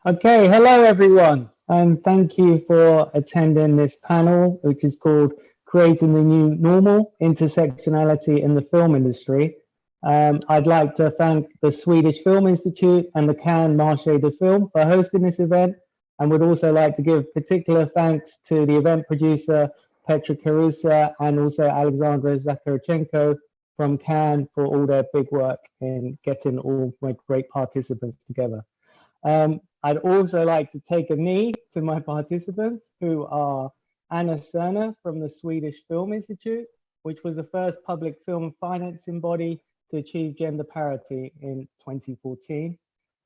Okay, hello everyone, and thank you for attending this panel, which is called Creating the New Normal, Intersectionality in the Film Industry. I'd like to thank the Swedish Film Institute and the Cannes Marché du Film for hosting this event, and would also like to give particular thanks to the event producer, Petra Karusa, and also Alexandra Zakharchenko from Cannes for all their big work in getting all my great participants together. I'd also like to take a knee to my participants, who are Anna Serner from the Swedish Film Institute, which was the first public film financing body to achieve gender parity in 2014.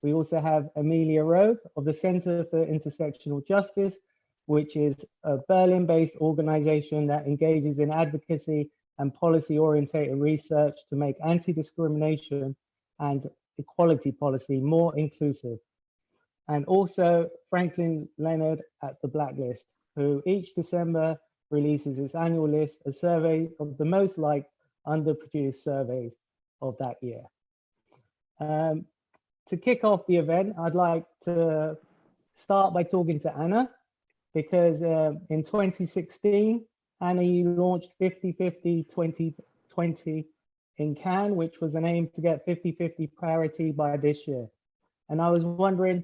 We also have Amelia Rowe of the Center for Intersectional Justice, which is a Berlin-based organization that engages in advocacy and policy-oriented research to make anti-discrimination and equality policy more inclusive. And also Franklin Leonard at the Blacklist, who each December releases its annual list, a survey of the most liked underproduced surveys of that year. To kick off the event, I'd like to start by talking to Anna, because in 2016, Anna, you launched 50-50 2020 in Cannes, which was an aim to get 50-50 parity by this year. And I was wondering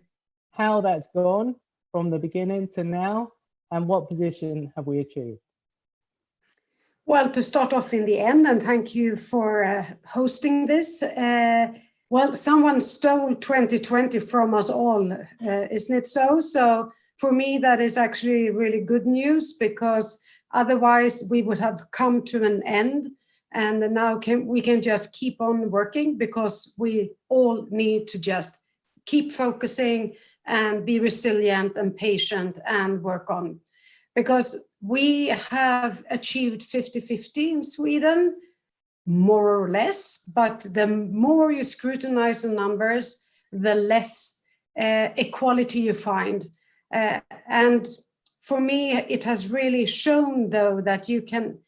how that's gone from the beginning to now, and what position have we achieved? Well, to start off in the end, and thank you for hosting this. Well, someone stole 2020 from us all, isn't it so? So for me, that is actually really good news, because otherwise we would have come to an end. And now we can just keep on working, because we all need to just keep focusing and be resilient and patient and work on. Because we have achieved 50-50 in Sweden, more or less, but the more you scrutinize the numbers, the less equality you find. And for me, it has really shown, though, that you can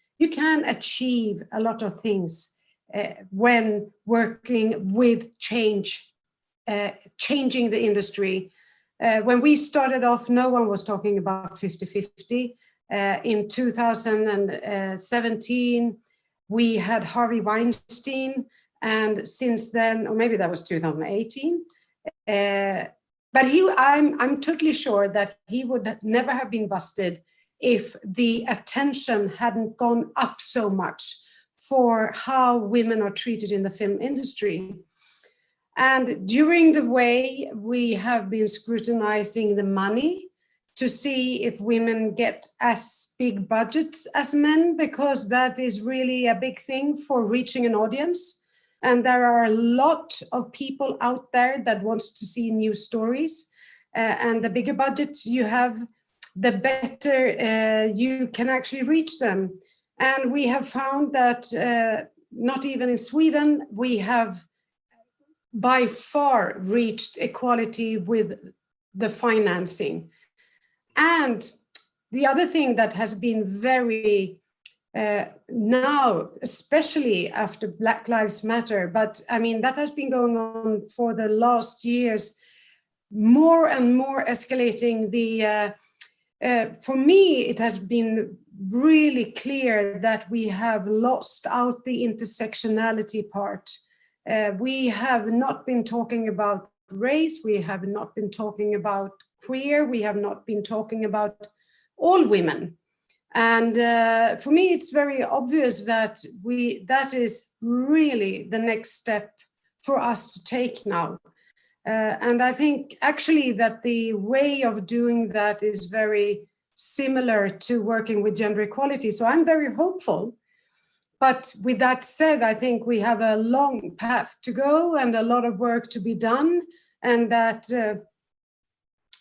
achieve a lot of things when working with change, changing the industry. When we started off, no one was talking about 50-50. In 2017, we had Harvey Weinstein, and since then, or maybe that was 2018, but I'm totally sure that he would never have been busted if the attention hadn't gone up so much for how women are treated in the film industry. And during the way, we have been scrutinizing the money to see if women get as big budgets as men, because that is really a big thing for reaching an audience. And there are a lot of people out there that wants to see new stories. And the bigger budgets you have, the better you can actually reach them. And we have found that not even in Sweden, we have by far reached equality with the financing. And the other thing that has been very now, especially after Black Lives Matter, but I mean, that has been going on for the last years, more and more escalating. For me, it has been really clear that we have lost out the intersectionality part. We have not been talking about race, we have not been talking about queer, we have not been talking about all women. And for me, it's very obvious that that is really the next step for us to take now. And I think actually that the way of doing that is very similar to working with gender equality. So I'm very hopeful. But with that said, I think we have a long path to go and a lot of work to be done, and that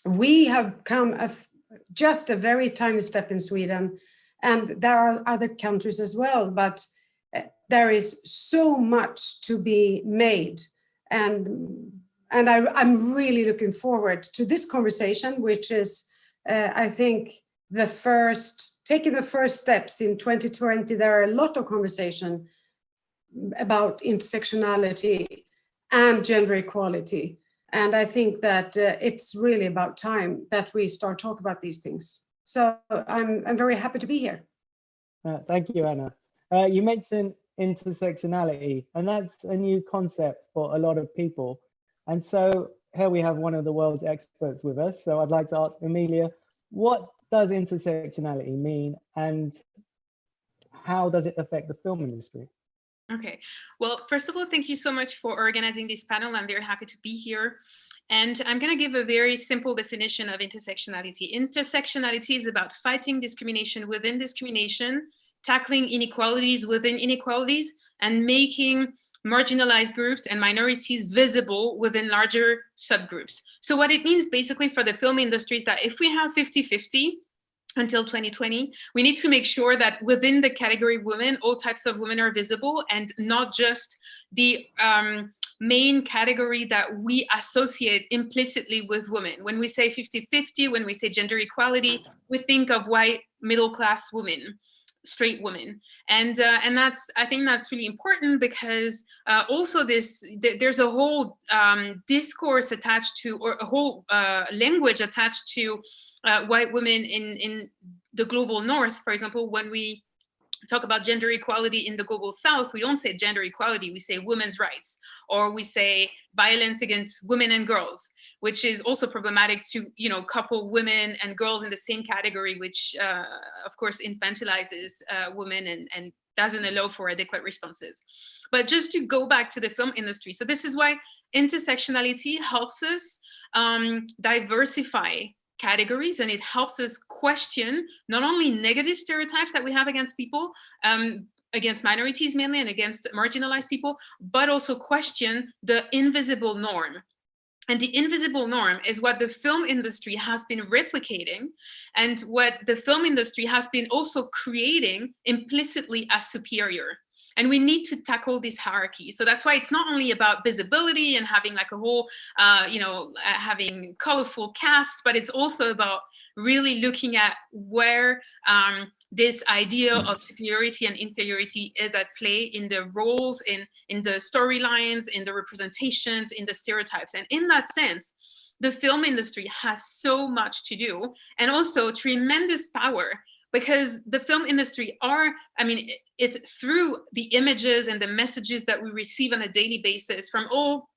we have come just a very tiny step in Sweden, and there are other countries as well, but there is so much to be made. And I'm really looking forward to this conversation, which is, I think, taking the first steps in 2020. There are a lot of conversation about intersectionality and gender equality. And I think that it's really about time that we start talking about these things. So I'm very happy to be here. Thank you, Anna. You mentioned intersectionality, and that's a new concept for a lot of people. And so here we have one of the world's experts with us. So I'd like to ask Emilia, what does intersectionality mean, and how does it affect the film industry? Okay, well, first of all, thank you so much for organizing this panel. I'm very happy to be here. And I'm going to give a very simple definition of intersectionality. Intersectionality is about fighting discrimination within discrimination, tackling inequalities within inequalities, and making marginalized groups and minorities visible within larger subgroups. So what it means basically for the film industry is that if we have 50-50, until 2020, we need to make sure that within the category women, all types of women are visible, and not just the main category that we associate implicitly with women. When we say 50-50, when we say gender equality, we think of white middle-class women, straight women, and that's, I think that's really important, because also there's a whole discourse attached to, or a whole language attached to white women in the global north. For example, when we talk about gender equality in the global south, we don't say gender equality, we say women's rights, or we say violence against women and girls, which is also problematic to, you know, couple women and girls in the same category, which of course infantilizes women and doesn't allow for adequate responses. But just to go back to the film industry, so this is why intersectionality helps us diversify categories, and it helps us question not only negative stereotypes that we have against people, against minorities mainly, and against marginalized people, but also question the invisible norm. And the invisible norm is what the film industry has been replicating, and what the film industry has been also creating implicitly as superior. And we need to tackle this hierarchy. So that's why it's not only about visibility and having like a whole, having colorful casts, but it's also about really looking at where this idea of superiority and inferiority is at play in the roles, in the storylines, in the representations, in the stereotypes. And in that sense, the film industry has so much to do, and also tremendous power, because the film industry it's through the images and the messages that we receive on a daily basis from all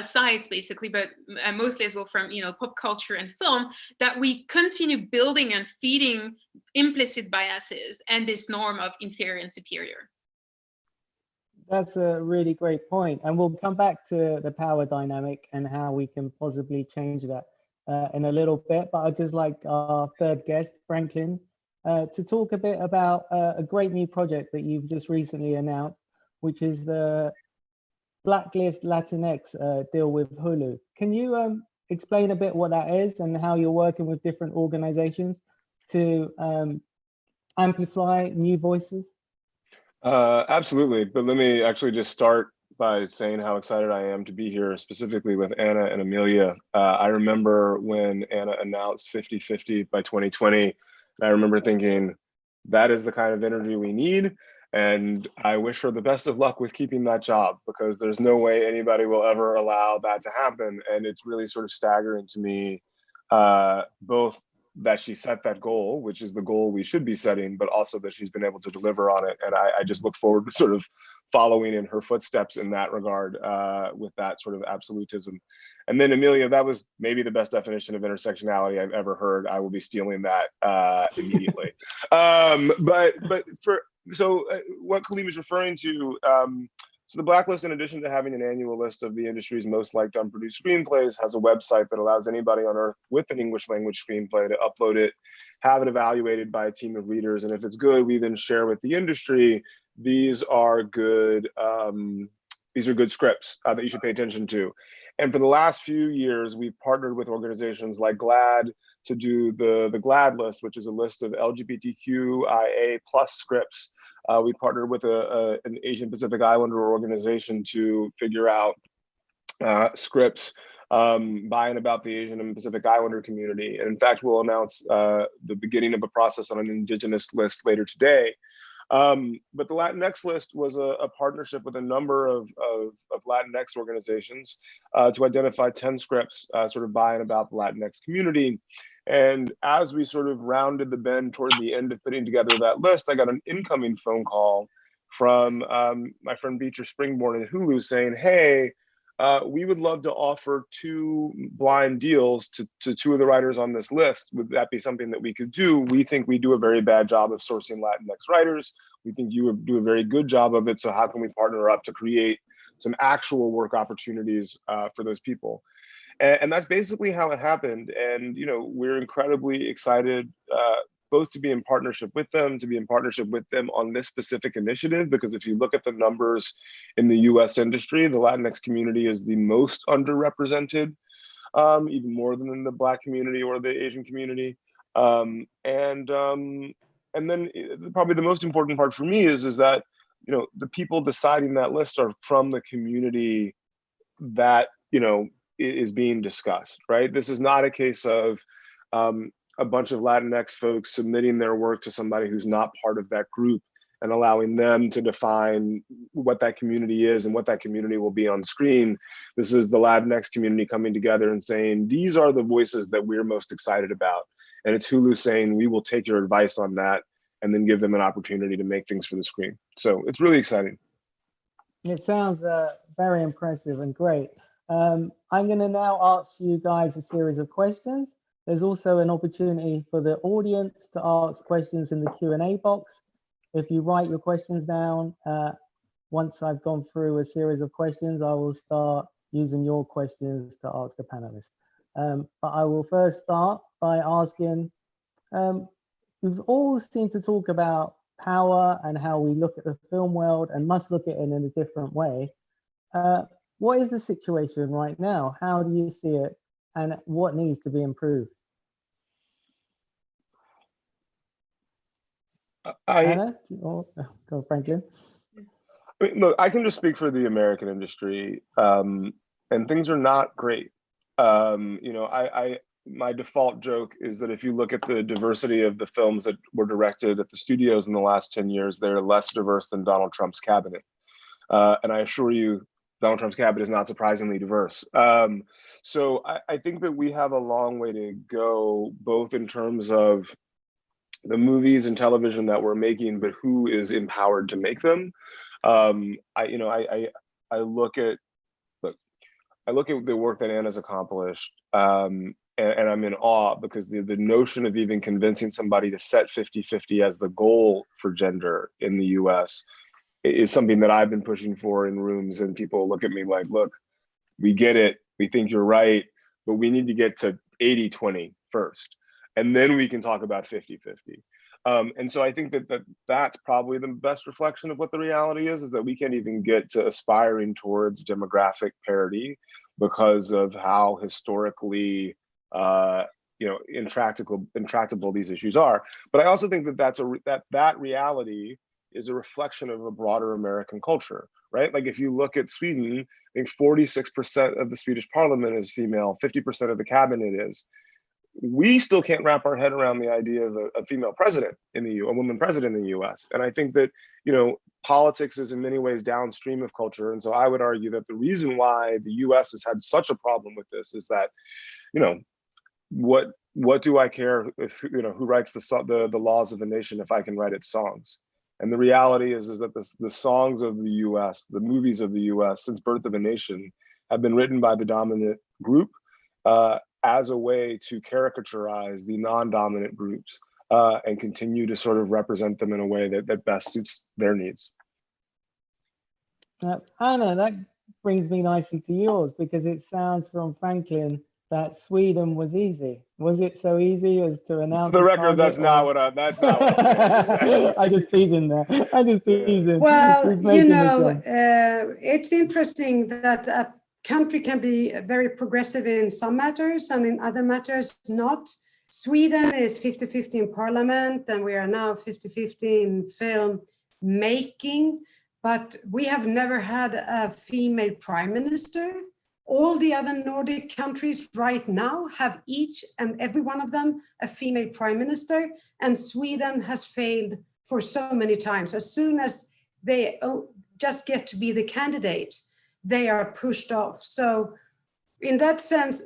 sides, basically, but mostly as well from, pop culture and film, that we continue building and feeding implicit biases and this norm of inferior and superior. That's a really great point. And we'll come back to the power dynamic and how we can possibly change that in a little bit, but I'd just like our third guest, Franklin, to talk a bit about a great new project that you've just recently announced, which is the Blacklist Latinx deal with Hulu. Can you explain a bit what that is and how you're working with different organizations to amplify new voices? Absolutely, but let me actually just start by saying how excited I am to be here, specifically with Anna and Emilia. I remember when Anna announced 50-50 by 2020, and I remember thinking, that is the kind of energy we need, and I wish her the best of luck with keeping that job, because there's no way anybody will ever allow that to happen. And it's really sort of staggering to me, both that she set that goal, which is the goal we should be setting, but also that she's been able to deliver on it. And I just look forward to sort of following in her footsteps in that regard, with that sort of absolutism. And then Emilia, that was maybe the best definition of intersectionality I've ever heard. I will be stealing that immediately. What Kaleem is referring to, so the Blacklist, in addition to having an annual list of the industry's most liked unproduced screenplays, has a website that allows anybody on earth with an English language screenplay to upload it, have it evaluated by a team of readers, and if it's good, we then share with the industry. These are good scripts that you should pay attention to. And for the last few years, we've partnered with organizations like GLAAD to do the GLAAD list, which is a list of LGBTQIA+ scripts. We partnered with an Asian Pacific Islander organization to figure out scripts by and about the Asian and Pacific Islander community. And in fact, we'll announce the beginning of a process on an Indigenous list later today. But the Latinx list was a partnership with a number of Latinx organizations to identify 10 scripts sort of by and about the Latinx community. And as we sort of rounded the bend toward the end of putting together that list, I got an incoming phone call from my friend Beecher Springborn at Hulu saying, hey, we would love to offer 2 blind deals to 2 of the writers on this list. Would that be something that we could do? We think we do a very bad job of sourcing Latinx writers. We think you would do a very good job of it. So how can we partner up to create some actual work opportunities for those people? And that's basically how it happened. And, you know, we're incredibly excited both to be in partnership with them, on this specific initiative, because if you look at the numbers in the US industry, the Latinx community is the most underrepresented, even more than the Black community or the Asian community. And then probably the most important part for me is that, you know, the people deciding that list are from the community that, you know, is being discussed, right? This is not a case of a bunch of Latinx folks submitting their work to somebody who's not part of that group and allowing them to define what that community is and what that community will be on screen. This is the Latinx community coming together and saying, these are the voices that we're most excited about. And it's Hulu saying, we will take your advice on that and then give them an opportunity to make things for the screen. So it's really exciting. It sounds very impressive and great. I'm going to now ask you guys a series of questions. There's also an opportunity for the audience to ask questions in the Q&A box. If you write your questions down, once I've gone through a series of questions, I will start using your questions to ask the panelists. But I will first start by asking, we've all seemed to talk about power and how we look at the film world and must look at it in a different way. What is the situation right now? How do you see it? And what needs to be improved? Anna, or go Franklin. I mean, look, I can just speak for the American industry, and things are not great. You know, my default joke is that if you look at the diversity of the films that were directed at the studios in the last 10 years, they're less diverse than Donald Trump's cabinet. And I assure you, Donald Trump's cabinet is not surprisingly diverse. So I think that we have a long way to go, both in terms of the movies and television that we're making, but who is empowered to make them. I look at the work that Anna's accomplished, and I'm in awe, because the notion of even convincing somebody to set 50-50 as the goal for gender in the US is something that I've been pushing for in rooms, and people look at me like, look, we get it, we think you're right, but we need to get to 80-20 first. And then we can talk about 50-50. And so I think that's probably the best reflection of what the reality is that we can't even get to aspiring towards demographic parity because of how historically intractable these issues are. But I also think that that reality is a reflection of a broader American culture, right? Like if you look at Sweden, I think 46% of the Swedish parliament is female, 50% of the cabinet is. We still can't wrap our head around the idea of a female president in the a woman president in the US. And I think that, you know, politics is in many ways downstream of culture. And so I would argue that the reason why the US has had such a problem with this is that, you know, what do I care if, you know, who writes the laws of a nation if I can write its songs? And the reality is that the songs of the US, the movies of the US since Birth of a Nation have been written by the dominant group, as a way to caricaturize the non-dominant groups and continue to sort of represent them in a way that best suits their needs. Anna, that brings me nicely to yours, because it sounds from Franklin that Sweden was easy. Was it so easy as to announce? For the record, that's not what I'm saying. I just teasing there. I just teasing. Well, you know, it's interesting that a country can be very progressive in some matters and in other matters not. Sweden is 50-50 in parliament, and we are now 50-50 in film making, but we have never had a female prime minister. All the other Nordic countries right now have each and every one of them a female prime minister, and Sweden has failed for so many times. As soon as they just get to be the candidate, they are pushed off. So in that sense,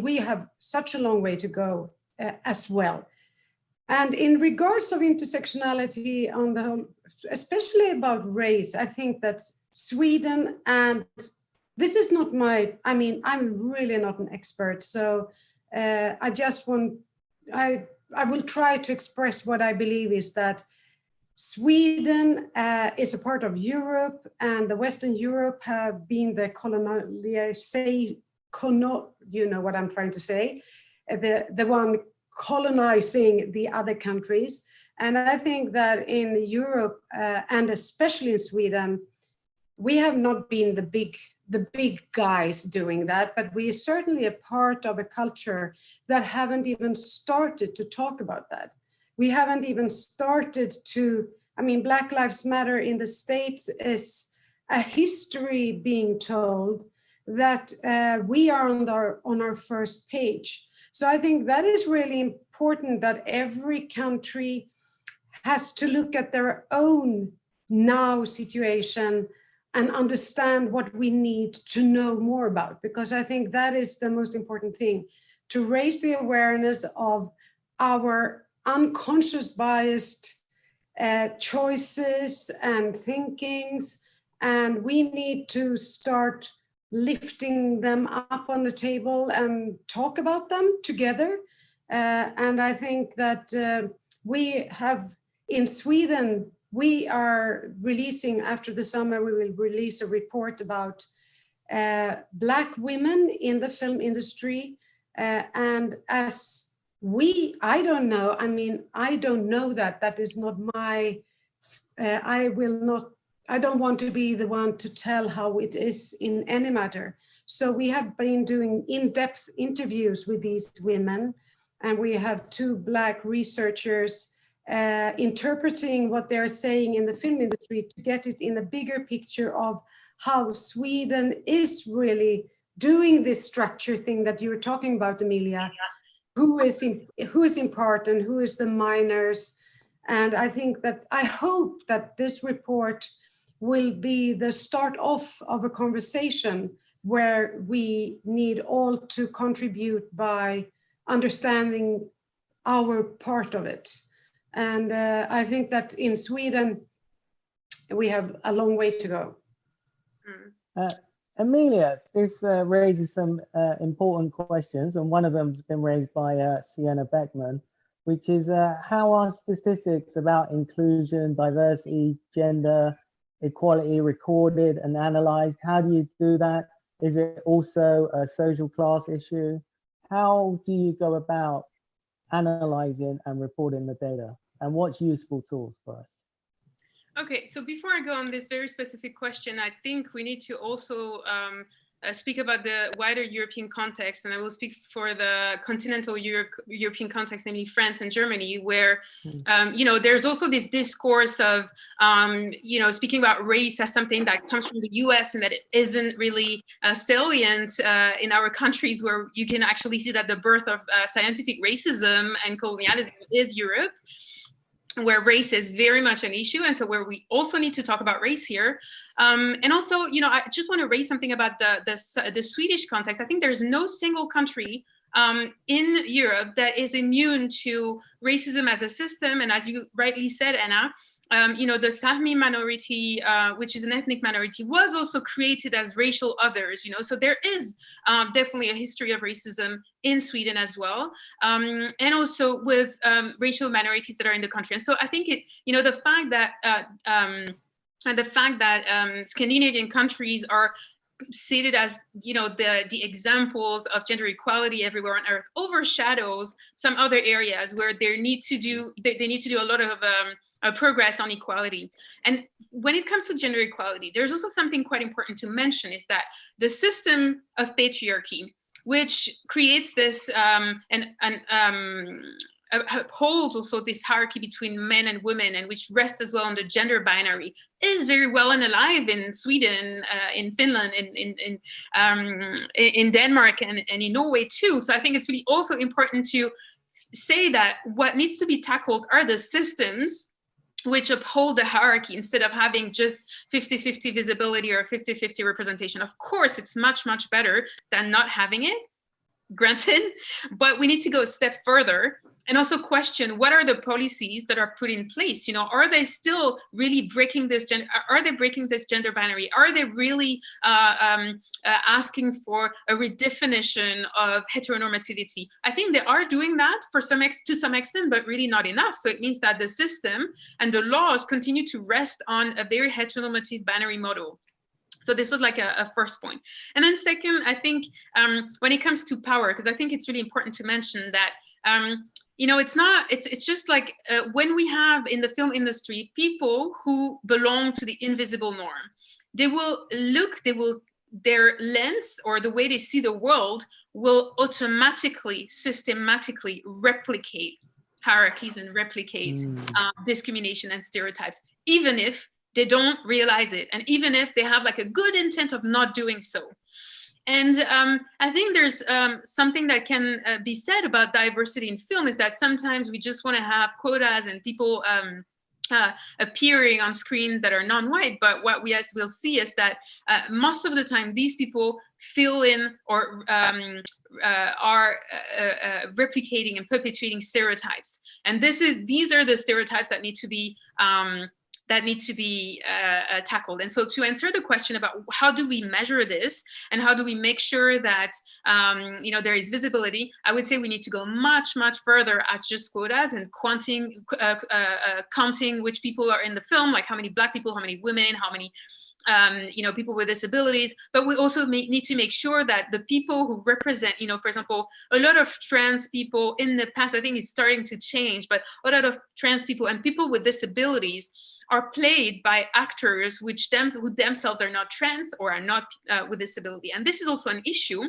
we have such a long way to go as well. And in regards of intersectionality on the whole, especially about race, I think that Sweden, and this is not I'm really not an expert. So I will try to express what I believe is that Sweden is a part of Europe, and the Western Europe have been the you know what I'm trying to say, the one colonizing the other countries. And I think that in Europe, and especially in Sweden, we have not been the big guys doing that, but we are certainly a part of a culture that haven't even started to talk about that. We haven't even started to, Black Lives Matter in the States is a history being told that we are on our first page. So I think that is really important, that every country has to look at their own now situation and understand what we need to know more about, because I think that is the most important thing, to raise the awareness of our unconscious biased choices and thinkings, and we need to start lifting them up on the table and talk about them together. And I think that we have in Sweden, we are releasing, after the summer, we will release a report about Black women in the film industry. And as I don't know, I don't know that is not my, I don't want to be the one to tell how it is in any matter. So we have been doing in-depth interviews with these women, and we have 2 Black researchers interpreting what they're saying in the film industry to get it in a bigger picture of how Sweden is really doing this structure thing that you were talking about, Emilia. Who is in part and who is the minors. And I hope that this report will be the start off of a conversation where we need all to contribute by understanding our part of it. And I think that in Sweden, we have a long way to go. Emilia, this raises some important questions, and one of them has been raised by Sienna Beckman, which is how are statistics about inclusion, diversity, gender, equality recorded and analyzed? How do you do that? Is it also a social class issue? How do you go about analyzing and reporting the data? And what's useful tools for us? Okay, so before I go on this very specific question, I think we need to also speak about the wider European context, and I will speak for the continental European context, namely France and Germany, where there's also this discourse of speaking about race as something that comes from the US and that it isn't really salient in our countries, where you can actually see that the birth of scientific racism and colonialism is Europe, where race is very much an issue, and so where we also need to talk about race here. And also, I just want to raise something about the Swedish context. I think there's no single country in Europe that is immune to racism as a system. And as you rightly said, Anna, the Sami minority, which is an ethnic minority, was also created as racial others, so there is definitely a history of racism in Sweden as well, and also with racial minorities that are in the country. And so I think the fact that Scandinavian countries are cited as the examples of gender equality everywhere on earth overshadows some other areas where they need to do a lot of progress on equality. And when it comes to gender equality, there's also something quite important to mention, is that the system of patriarchy, which creates this upholds also this hierarchy between men and women, and which rests as well on the gender binary, is very well and alive in Sweden, in Finland, in Denmark, and in Norway too. So I think it's really also important to say that what needs to be tackled are the systems which uphold the hierarchy instead of having just 50-50 visibility or 50-50 representation. Of course, it's much, much better than not having it, granted, but we need to go a step further and also question what are the policies that are put in place. You know, are they still really breaking this gender? Are they breaking this gender binary? Are they really asking for a redefinition of heteronormativity? I think they are doing that to some extent, but really not enough. So it means that the system and the laws continue to rest on a very heteronormative binary model. So this was like a first point. And then second, I think when it comes to power, because I think it's really important to mention that, you know, it's just like when we have in the film industry, people who belong to the invisible norm, their lens or the way they see the world will automatically, systematically replicate hierarchies and replicate discrimination and stereotypes, even if they don't realize it, and even if they have like a good intent of not doing so. And I think there's something that can be said about diversity in film is that sometimes we just want to have quotas and people appearing on screen that are non-white, but what we will see is that most of the time these people fill in or are replicating and perpetuating stereotypes. And these are the stereotypes that need to be tackled. And so to answer the question about how do we measure this and how do we make sure that you know, there is visibility, I would say we need to go much, much further at just quotas and counting which people are in the film, like how many Black people, how many women, how many you know, people with disabilities. But we also need to make sure that the people who represent, you know, for example, a lot of trans people in the past, I think it's starting to change, but a lot of trans people and people with disabilities are played by actors who themselves are not trans or are not with disability. And this is also an issue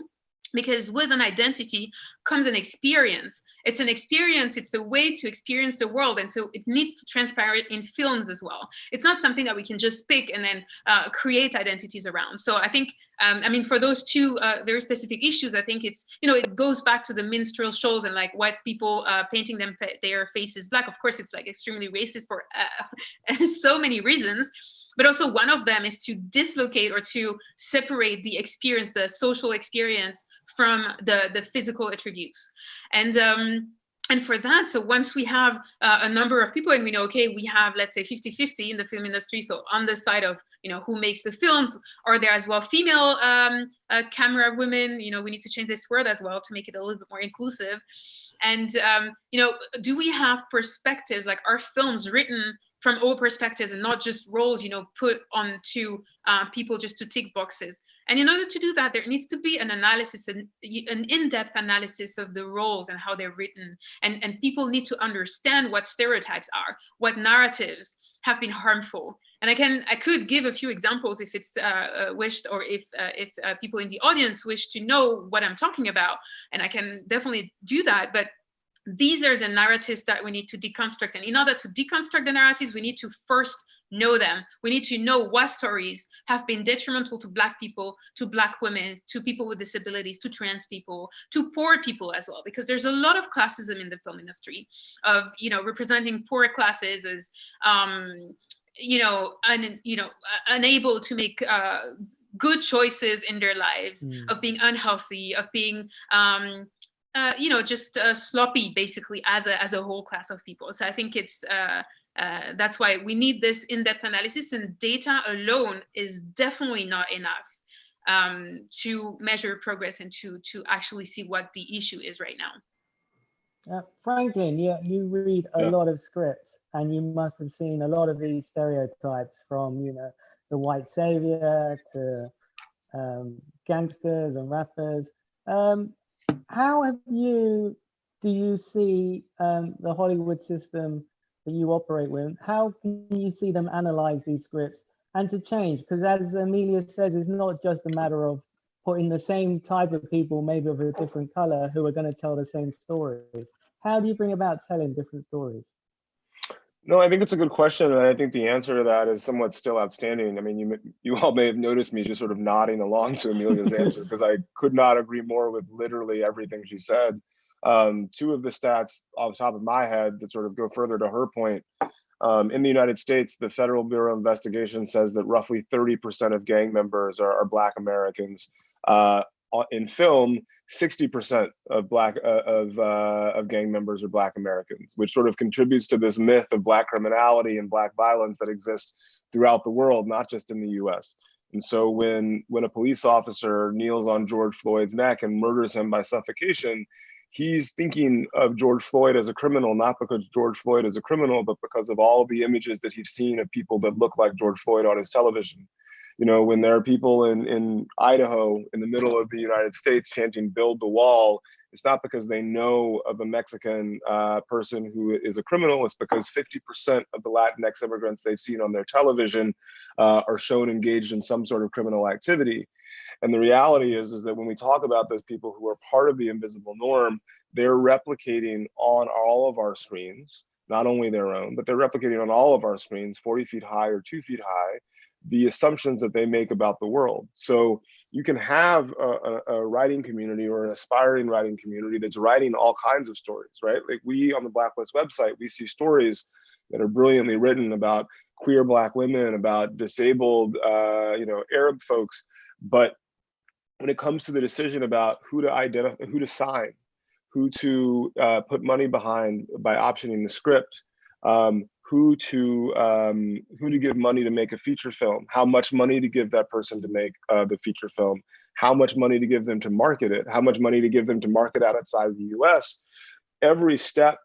because with an identity comes an experience. It's an experience, it's a way to experience the world. And so it needs to transpire in films as well. It's not something that we can just pick and then create identities around. So I think, I mean, for those two very specific issues, I think it's, you know, it goes back to the minstrel shows and like white people painting their faces Black. Of course, it's like extremely racist for so many reasons. But also one of them is to dislocate or to separate the experience, the social experience from the physical attributes. And for that, so once we have a number of people and we know, okay, we have, let's say 50-50 in the film industry. So on the side of, you know, who makes the films, are there as well female camera women? You know, we need to change this word as well to make it a little bit more inclusive. And, you know, do we have perspectives, like are films written from all perspectives and not just roles, you know, put onto people just to tick boxes? And in order to do that, there needs to be an analysis, an in-depth analysis of the roles and how they're written. And people need to understand what stereotypes are, what narratives have been harmful. And I could give a few examples if it's wished, or if people in the audience wish to know what I'm talking about. And I can definitely do that. But these are the narratives that we need to deconstruct. And in order to deconstruct the narratives, we need to first know them. We need to know what stories have been detrimental to Black people, to Black women, to people with disabilities, to trans people, to poor people as well, because there's a lot of classism in the film industry of, you know, representing poor classes as, unable to make good choices in their lives, of being unhealthy, of being, just sloppy, basically, as a whole class of people. So I think it's that's why we need this in-depth analysis, and data alone is definitely not enough to measure progress and to actually see what the issue is right now. Franklin, you read a lot of scripts, and you must have seen a lot of these stereotypes, from, you know, the white savior to gangsters and rappers. How do you see the Hollywood system that you operate with? How can you see them analyze these scripts and to change? Because as Amelia says, it's not just a matter of putting the same type of people, maybe of a different color, who are going to tell the same stories. How do you bring about telling different stories? No, I think it's a good question, and I think the answer to that is somewhat still outstanding. I mean, you all may have noticed me just sort of nodding along to Amelia's answer, because I could not agree more with literally everything she said. Two of the stats off the top of my head that sort of go further to her point. In the United States, the Federal Bureau of Investigation says that roughly 30% of gang members are Black Americans. In film, 60% of gang members are Black Americans, which sort of contributes to this myth of Black criminality and Black violence that exists throughout the world, not just in the US. And so when a police officer kneels on George Floyd's neck and murders him by suffocation, he's thinking of George Floyd as a criminal, not because George Floyd is a criminal, but because of all of the images that he's seen of people that look like George Floyd on his television. You know, when there are people in Idaho, in the middle of the United States, chanting "Build the Wall," it's not because they know of a Mexican person who is a criminal. It's because 50% of the Latinx immigrants they've seen on their television are shown engaged in some sort of criminal activity. And the reality is that when we talk about those people who are part of the invisible norm, they're replicating on all of our screens, not only their own, but they're replicating on all of our screens, 40 feet high or 2 feet high, the assumptions that they make about the world. So you can have a writing community or an aspiring writing community that's writing all kinds of stories, right? Like we on the Blacklist website, we see stories that are brilliantly written about queer Black women, about disabled, Arab folks. But when it comes to the decision about who to identify, who to sign, who to put money behind by optioning the script, who to give money to make a feature film, how much money to give that person to make the feature film, how much money to give them to market it, how much money to give them to market outside the US. Every step,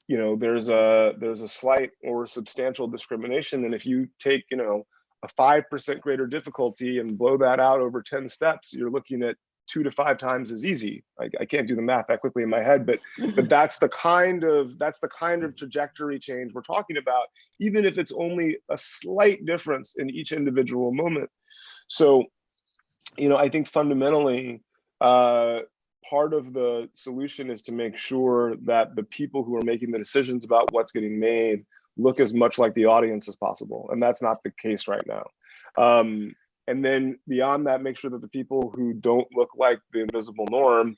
you know, there's a slight or substantial discrimination. And if you take, you know, a 5% greater difficulty and blow that out over 10 steps, you're looking at 2 to 5 times as easy. I can't do the math that quickly in my head, but that's the kind of trajectory change we're talking about, even if it's only a slight difference in each individual moment. So, you know, I think fundamentally, part of the solution is to make sure that the people who are making the decisions about what's getting made look as much like the audience as possible. And that's not the case right now. And then beyond that, make sure that the people who don't look like the invisible norm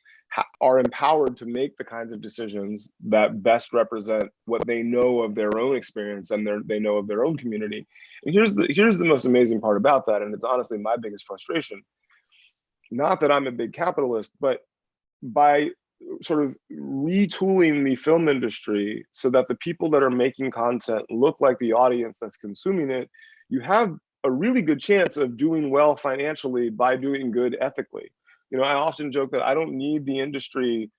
are empowered to make the kinds of decisions that best represent what they know of their own experience and they know of their own community. And here's the most amazing part about that, and it's honestly my biggest frustration. Not that I'm a big capitalist, but by sort of retooling the film industry so that the people that are making content look like the audience that's consuming it, you have a really good chance of doing well financially by doing good ethically. You know, I often joke that I don't need the industry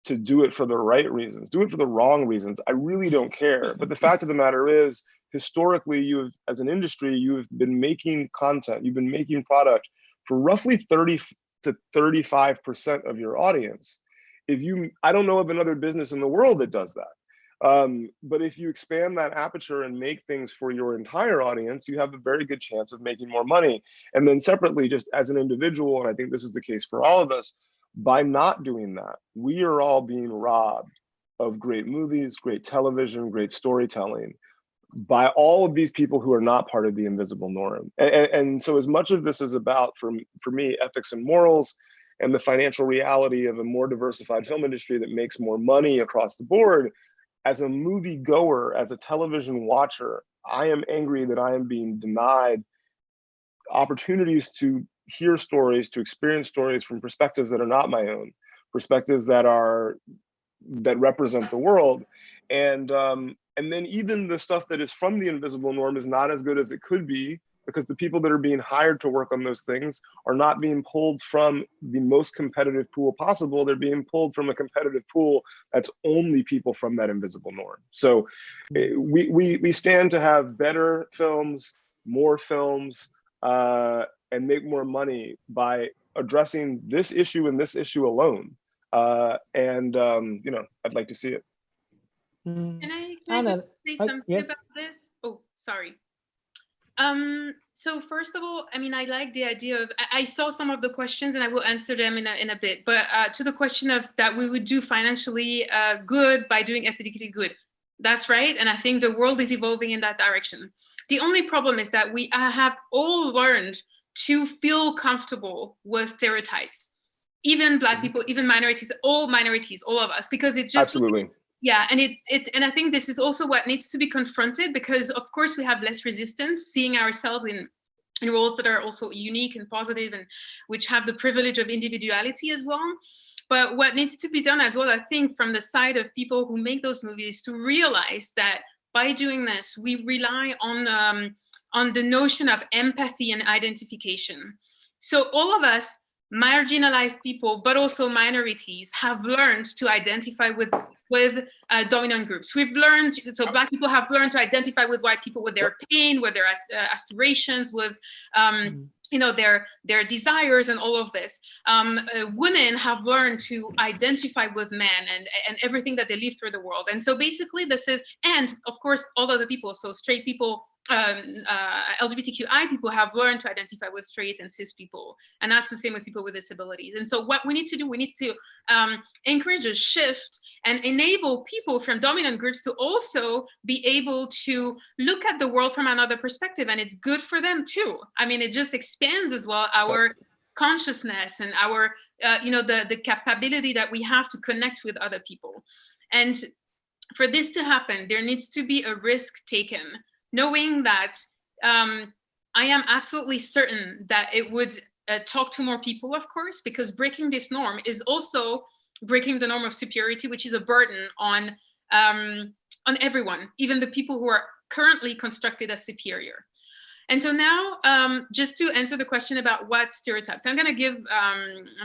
to do it for the right reasons, do it for the wrong reasons. I really don't care. But the fact of the matter is, historically, as an industry, you've been making content, you've been making product for roughly 30 to 35% of your audience. I don't know of another business in the world that does that. But if you expand that aperture and make things for your entire audience, you have a very good chance of making more money. And then separately, just as an individual, and I think this is the case for all of us, by not doing that, we are all being robbed of great movies, great television, great storytelling by all of these people who are not part of the invisible norm. And so as much of this is about, for me, ethics and morals, and the financial reality of a more diversified film industry that makes more money across the board, as a movie goer, as a television watcher, I am angry that I am being denied opportunities to hear stories, to experience stories from perspectives that are not my own, perspectives that represent the world. And then even the stuff that is from the invisible norm is not as good as it could be, because the people that are being hired to work on those things are not being pulled from the most competitive pool possible. They're being pulled from a competitive pool that's only people from that invisible norm. So we stand to have better films, more films, and make more money by addressing this issue and this issue alone. You know, I'd like to see it. Can I say something about this? Oh, sorry. So first of all, I mean, I like the idea of, I saw some of the questions and I will answer them in a bit, but to the question of that we would do financially good by doing ethically good. That's right. And I think the world is evolving in that direction. The only problem is that we have all learned to feel comfortable with stereotypes. even Black people, even minorities, all of us, because it just absolutely. Yeah, and and I think this is also what needs to be confronted, because of course we have less resistance seeing ourselves in roles that are also unique and positive and which have the privilege of individuality as well. But what needs to be done as well, I think, from the side of people who make those movies, to realize that by doing this, we rely on the notion of empathy and identification. So all of us, marginalized people, but also minorities, have learned to identify with dominant groups. We've learned, so Black people have learned to identify with white people, with their pain, with their aspirations, with you know, their desires and all of this. Women have learned to identify with men and everything that they live through the world. And so basically this is, and of course all other people, so straight people, LGBTQI people have learned to identify with straight and cis people, and that's the same with people with disabilities. And so what we need to do, we need to encourage a shift and enable people from dominant groups to also be able to look at the world from another perspective, and it's good for them too. I mean, it just expands as well our consciousness and our you know, the capability that we have to connect with other people. And for this to happen, there needs to be a risk taken, knowing that I am absolutely certain that it would talk to more people, of course, because breaking this norm is also breaking the norm of superiority, which is a burden on everyone, even the people who are currently constructed as superior. And so now, just to answer the question about what stereotypes, I'm going to give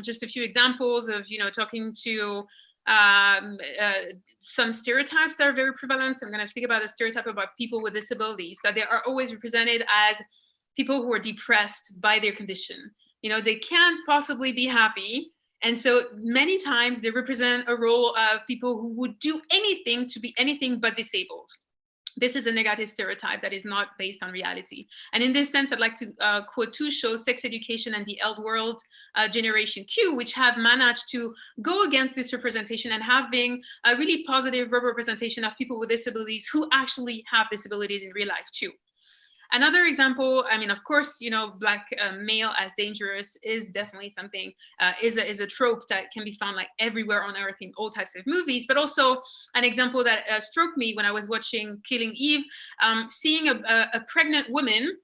just a few examples of, you know, talking to some stereotypes that are very prevalent. So I'm going to speak about the stereotype about people with disabilities, that they are always represented as people who are depressed by their condition. You know, they can't possibly be happy. And so many times they represent a role of people who would do anything to be anything but disabled. This is a negative stereotype that is not based on reality. And in this sense, I'd like to quote two shows, Sex Education and The L World, Generation Q, which have managed to go against this representation and having a really positive representation of people with disabilities who actually have disabilities in real life too. Another example, I mean, of course, you know, Black male as dangerous is definitely something, is a trope that can be found like everywhere on earth in all types of movies, but also an example that struck me when I was watching Killing Eve, seeing a pregnant woman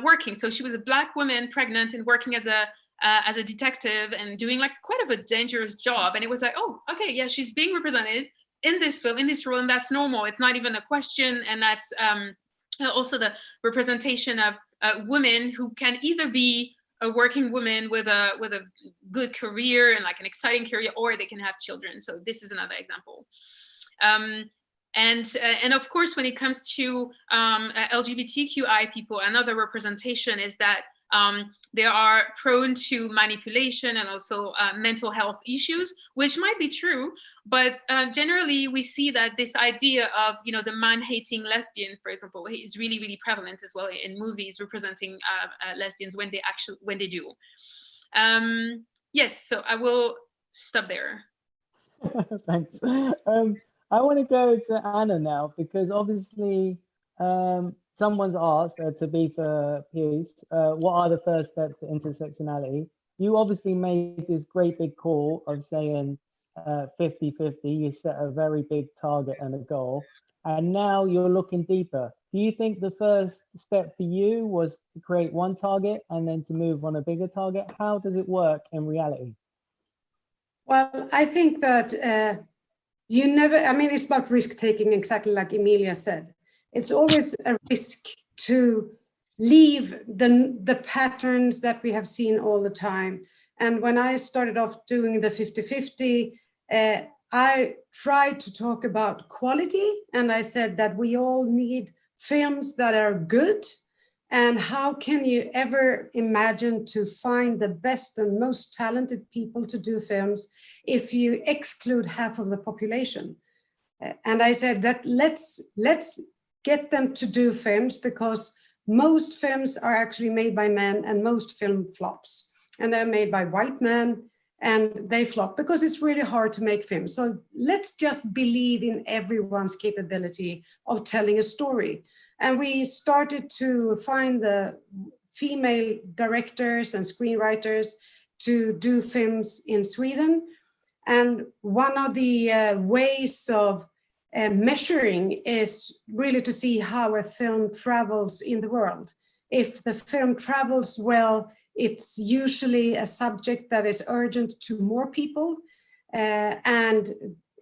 working. So she was a Black woman pregnant and working as a detective and doing like quite of a dangerous job. And it was like, oh, okay, yeah, she's being represented in this film, in this role, and that's normal. It's not even a question. And that's also the representation of women who can either be a working woman with a good career and like an exciting career, or they can have children. So this is another example. And of course, when it comes to LGBTQI people, another representation is that they are prone to manipulation and also mental health issues, which might be true, but generally we see that this idea of, you know, the man-hating lesbian, for example, is really, really prevalent as well in movies representing lesbians when they do. Yes, so I will stop there. Thanks. I want to go to Anna now, because obviously someone's asked, to be for peace, what are the first steps to intersectionality? You obviously made this great big call of saying 50-50, you set a very big target and a goal, and now you're looking deeper. Do you think the first step for you was to create one target and then to move on a bigger target? How does it work in reality? Well, I think that you never, I mean, it's about risk taking, exactly like Emilia said. It's always a risk to leave the patterns that we have seen all the time. And when I started off doing the 50-50, I tried to talk about quality, and I said that we all need films that are good. And how can you ever imagine to find the best and most talented people to do films if you exclude half of the population? And I said that let's get them to do films, because most films are actually made by men and most film flops. And they're made by white men and they flop because it's really hard to make films. So let's just believe in everyone's capability of telling a story. And we started to find the female directors and screenwriters to do films in Sweden. And one of the ways of measuring is really to see how a film travels in the world. If the film travels well, it's usually a subject that is urgent to more people. And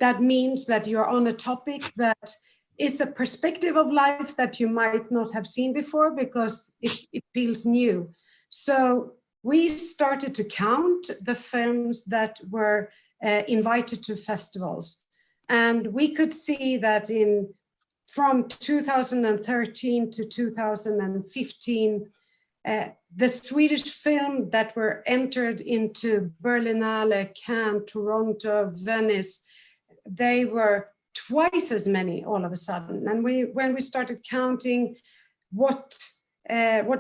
that means that you're on a topic that is a perspective of life that you might not have seen before because it feels new. So we started to count the films that were invited to festivals. And we could see that from 2013 to 2015, the Swedish film that were entered into Berlinale, Cannes, Toronto, Venice, they were twice as many all of a sudden. And when we started counting what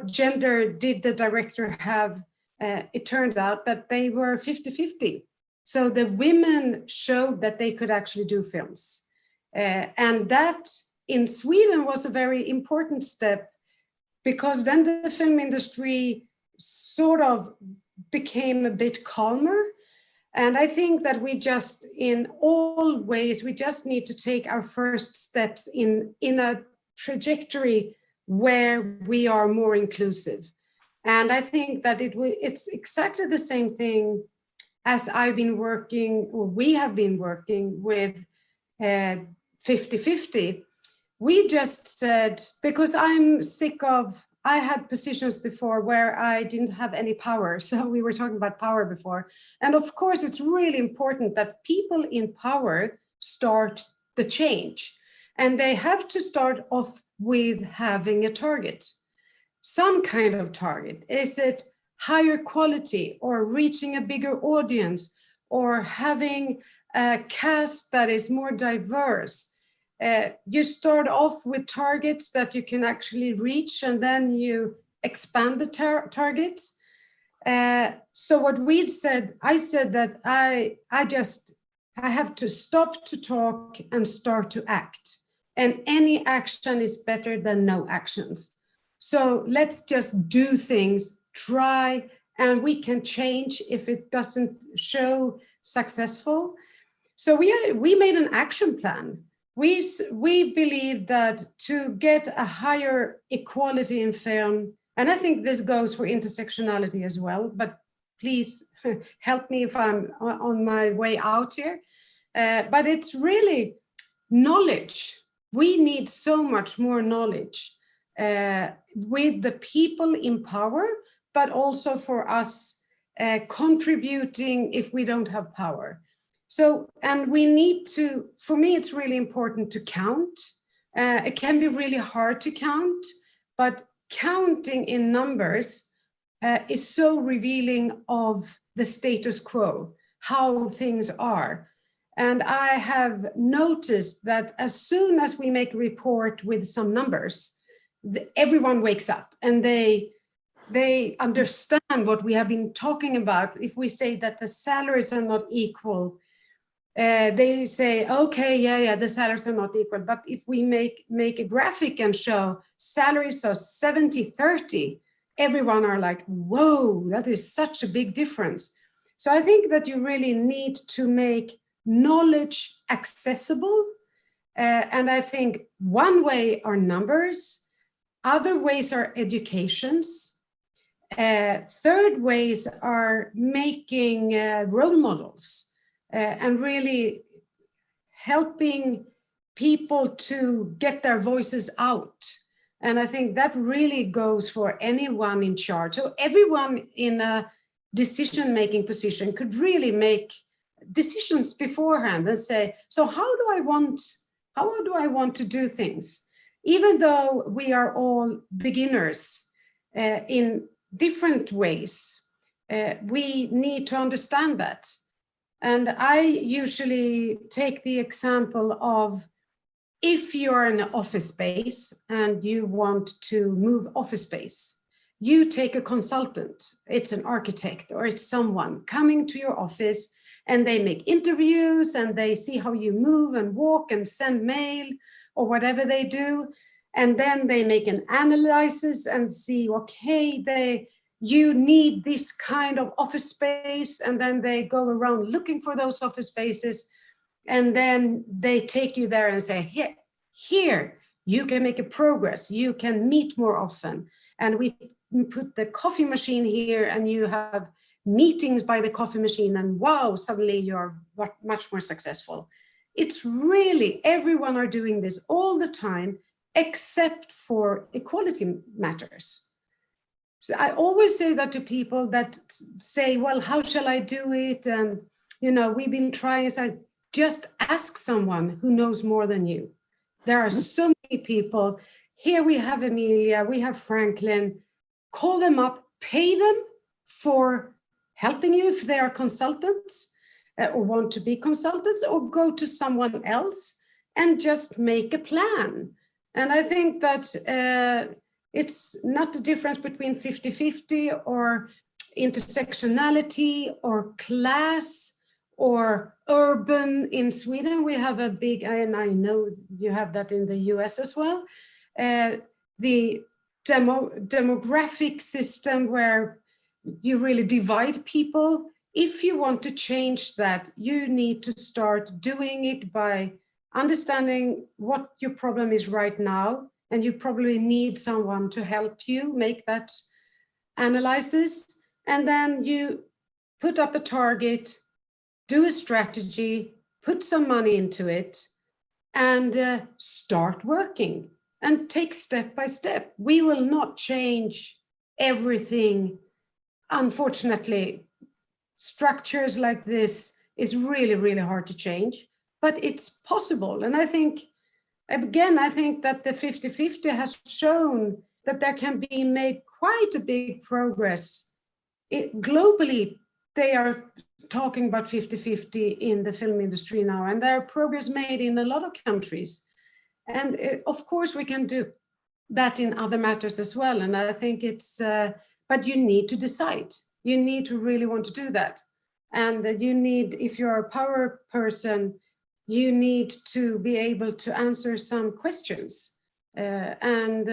gender did the director have, it turned out that they were 50-50. So the women showed that they could actually do films. And that in Sweden was a very important step, because then the film industry sort of became a bit calmer. And I think that we just, in all ways, we just need to take our first steps in a trajectory where we are more inclusive. And I think that it's exactly the same thing as I've been working, or we have been working with 50-50. We just said, because I'm sick of, I had positions before where I didn't have any power. So we were talking about power before. And of course, it's really important that people in power start the change. And they have to start off with having a target, some kind of target. Is it higher quality, or reaching a bigger audience, or having a cast that is more diverse? You start off with targets that you can actually reach, and then you expand the targets. So what we said, I said that I have to stop to talk and start to act. And any action is better than no actions. So let's just do things, try, and we can change if it doesn't show successful. So we made an action plan. We believe that to get a higher equality in film, and I think this goes for intersectionality as well, but please help me if I'm on my way out here. But it's really knowledge. We need so much more knowledge with the people in power, but also for us contributing if we don't have power. So, and we need to, for me, it's really important to count. It can be really hard to count, but counting in numbers is so revealing of the status quo, how things are. And I have noticed that as soon as we make a report with some numbers, everyone wakes up and they understand what we have been talking about. If we say that the salaries are not equal, they say, okay, yeah, the salaries are not equal. But if we make a graphic and show salaries are 70-30, everyone are like, whoa, that is such a big difference. So I think that you really need to make knowledge accessible. And I think one way are numbers, other ways are educations. Third ways are making role models. And really helping people to get their voices out. And I think that really goes for anyone in charge. So everyone in a decision-making position could really make decisions beforehand and say, so how do I want to do things? Even though we are all beginners in different ways, we need to understand that. And I usually take the example of, if you're in an office space and you want to move office space, you take a consultant, it's an architect or it's someone coming to your office, and they make interviews and they see how you move and walk and send mail or whatever they do. And then they make an analysis and see, okay, you need this kind of office space, and then they go around looking for those office spaces, and then they take you there and say, here, you can make a progress, you can meet more often, and we put the coffee machine here, and you have meetings by the coffee machine, and wow, suddenly you're much more successful. It's really, everyone are doing this all the time, except for equality matters. So I always say that to people that say, well, how shall I do it? And, you know, we've been trying, so just ask someone who knows more than you. There are so many people. Here we have Emilia, we have Franklin. Call them up, pay them for helping you if they are consultants or want to be consultants, or go to someone else and just make a plan. And I think that it's not the difference between 50-50 or intersectionality or class or urban. In Sweden, we have a big, and I know you have that in the US as well, the demographic system where you really divide people. If you want to change that, you need to start doing it by understanding what your problem is right now, and you probably need someone to help you make that analysis. And then you put up a target, do a strategy, put some money into it, and start working and take step by step. We will not change everything. Unfortunately, structures like this is really, really hard to change, but it's possible. And I think, again, I think that the 50-50 has shown that there can be made quite a big progress. Globally, they are talking about 50-50 in the film industry now, and there are progress made in a lot of countries. And of course, we can do that in other matters as well. And I think it's, but you need to decide. You need to really want to do that. And you need, if you're a power person, you need to be able to answer some questions and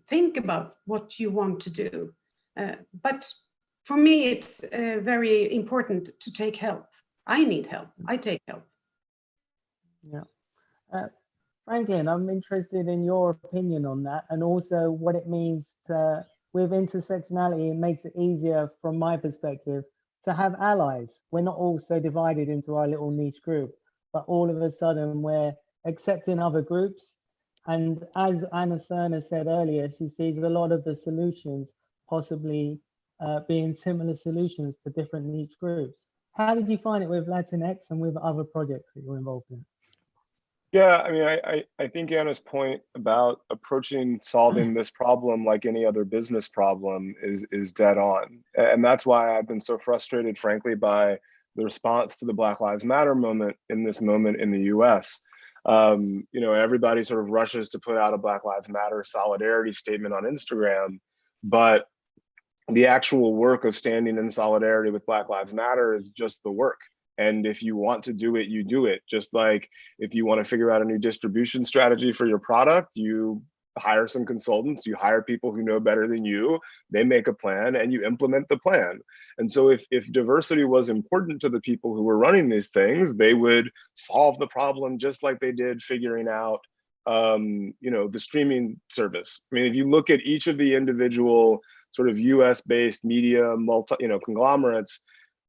think about what you want to do. But for me, it's very important to take help. I need help. I take help. Yeah. Franklin, I'm interested in your opinion on that, and also what it means to, with intersectionality, it makes it easier from my perspective to have allies. We're not all so divided into our little niche group, but all of a sudden we're accepting other groups. And as Anna Cerner said earlier, she sees a lot of the solutions possibly being similar solutions to different niche groups. How did you find it with Latinx and with other projects that you're involved in? Yeah, I mean, I think Anna's point about approaching solving this problem like any other business problem is dead on. And that's why I've been so frustrated, frankly, by the response to the Black Lives Matter moment in the US. You know, everybody sort of rushes to put out a Black Lives Matter solidarity statement on Instagram, but the actual work of standing in solidarity with Black Lives Matter is just the work. And if you want to do it, you do it. Just like if you want to figure out a new distribution strategy for your product, you hire some consultants, you hire people who know better than you, they make a plan and you implement the plan. And so if diversity was important to the people who were running these things, they would solve the problem just like they did figuring out you know, the streaming service. I mean, if you look at each of the individual sort of US-based media conglomerates,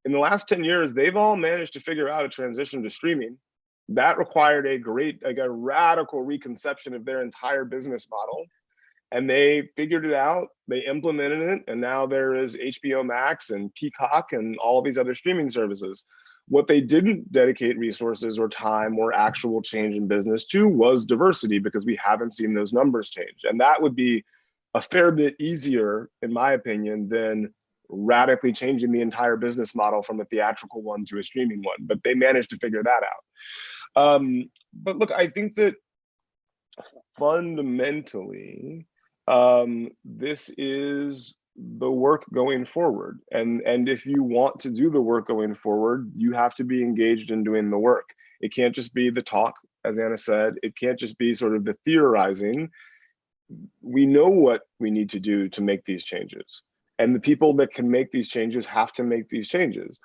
in the last 10 years, they've all managed to figure out a transition to streaming. That required a radical reconception of their entire business model. And they figured it out, they implemented it, and now there is HBO Max and Peacock and all of these other streaming services. What they didn't dedicate resources or time or actual change in business to was diversity, because we haven't seen those numbers change. And that would be a fair bit easier, in my opinion, than radically changing the entire business model from a theatrical one to a streaming one, but they managed to figure that out. But look, I think that fundamentally, this is the work going forward. And if you want to do the work going forward, you have to be engaged in doing the work. It can't just be the talk, as Anna said. It can't just be sort of the theorizing. We know what we need to do to make these changes. And the people that can make these changes have to make these changes.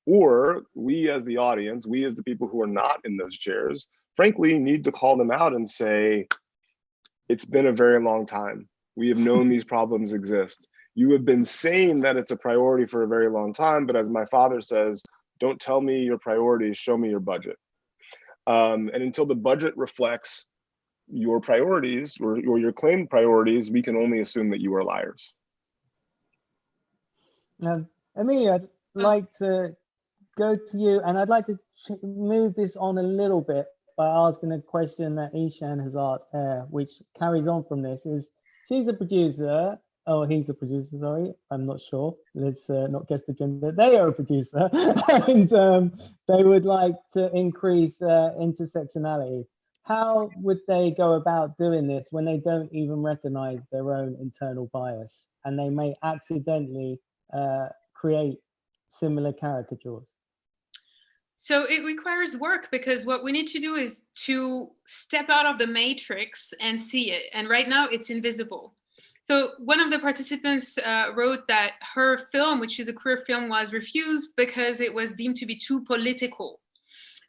Or we as the audience, we as the people who are not in those chairs, frankly, need to call them out and say, it's been a very long time. We have known these problems exist. You have been saying that it's a priority for a very long time, but as my father says, don't tell me your priorities, show me your budget. And until the budget reflects your priorities or your claimed priorities, we can only assume that you are liars. Amelia, I'd like to go to you, and I'd like to move this on a little bit by asking a question that Ishan has asked here, which carries on from this. Is she's a producer, oh, he's a producer, sorry, I'm not sure. Let's not guess the gender. They are a producer, and they would like to increase intersectionality. How would they go about doing this when they don't even recognize their own internal bias, and they may accidentally create similar caricatures? So it requires work, because what we need to do is to step out of the matrix and see it. And right now it's invisible. So one of the participants wrote that her film, which is a queer film, was refused because it was deemed to be too political.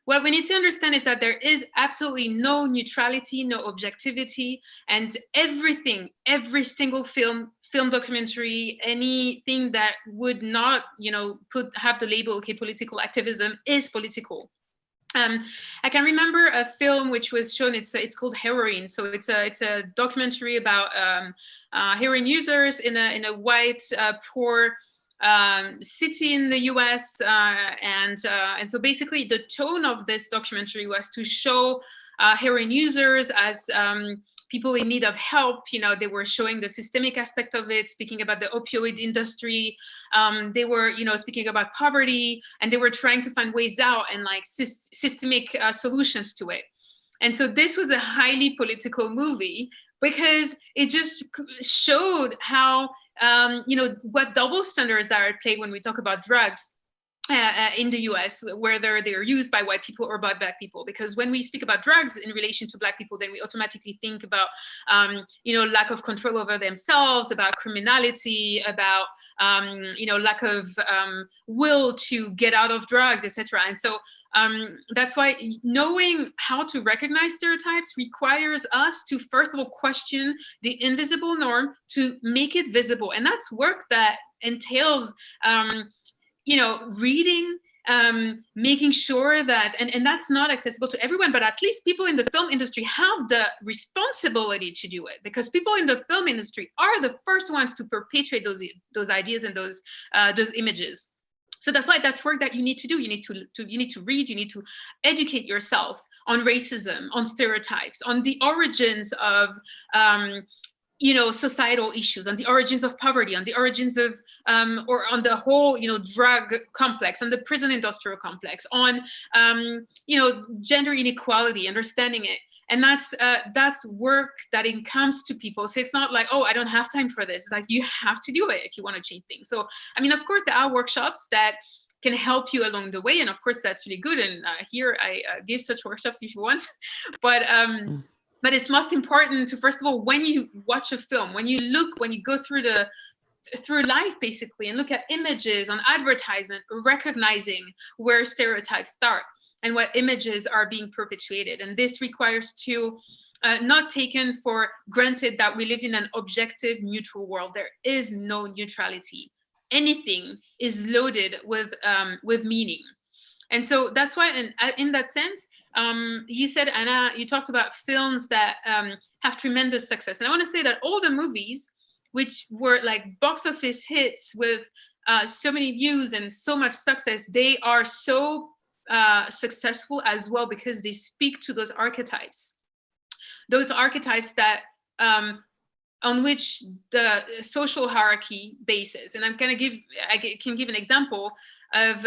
What we need to understand is that there is absolutely no neutrality, no objectivity, and everything, every single film documentary, anything that would not, have the label, okay, political activism is political. I can remember a film which was shown. It's called Heroin. So it's a documentary about heroin users in a white poor city in the US, and so basically the tone of this documentary was to show heroin users as people in need of help. They were showing the systemic aspect of it, speaking about the opioid industry. They were, speaking about poverty, and they were trying to find ways out and like systemic solutions to it. And so this was a highly political movie because it just showed how, what double standards are at play when we talk about drugs in the US, whether they're used by white people or by Black people. Because when we speak about drugs in relation to Black people, then we automatically think about, lack of control over themselves, about criminality, about, lack of will to get out of drugs, etc. And so that's why knowing how to recognize stereotypes requires us to, first of all, question the invisible norm to make it visible. And that's work that entails, reading, making sure that, and that's not accessible to everyone, but at least people in the film industry have the responsibility to do it, because people in the film industry are the first ones to perpetuate those ideas and those images. So that's why that's work that you need to do. You need to read, you need to educate yourself on racism, on stereotypes, on the origins of societal issues, on the origins of poverty, on the origins of, or on the whole, drug complex, on the prison industrial complex, on, gender inequality, understanding it. And that's work that it comes to people. So it's not like, oh, I don't have time for this. It's like, you have to do it if you want to change things. So, I mean, of course, there are workshops that can help you along the way. And of course, that's really good. And here I give such workshops if you want. But it's most important to, first of all, when you watch a film, when you go through life basically and look at images on advertisement, recognizing where stereotypes start and what images are being perpetuated. And this requires to not taken for granted that we live in an objective, neutral world. There is no neutrality. Anything is loaded with meaning. And so that's why, in that sense, you said, Anna, you talked about films that have tremendous success. And I want to say that all the movies which were like box office hits with so many views and so much success, they are so successful as well because they speak to those archetypes that on which the social hierarchy bases. And I can give an example of,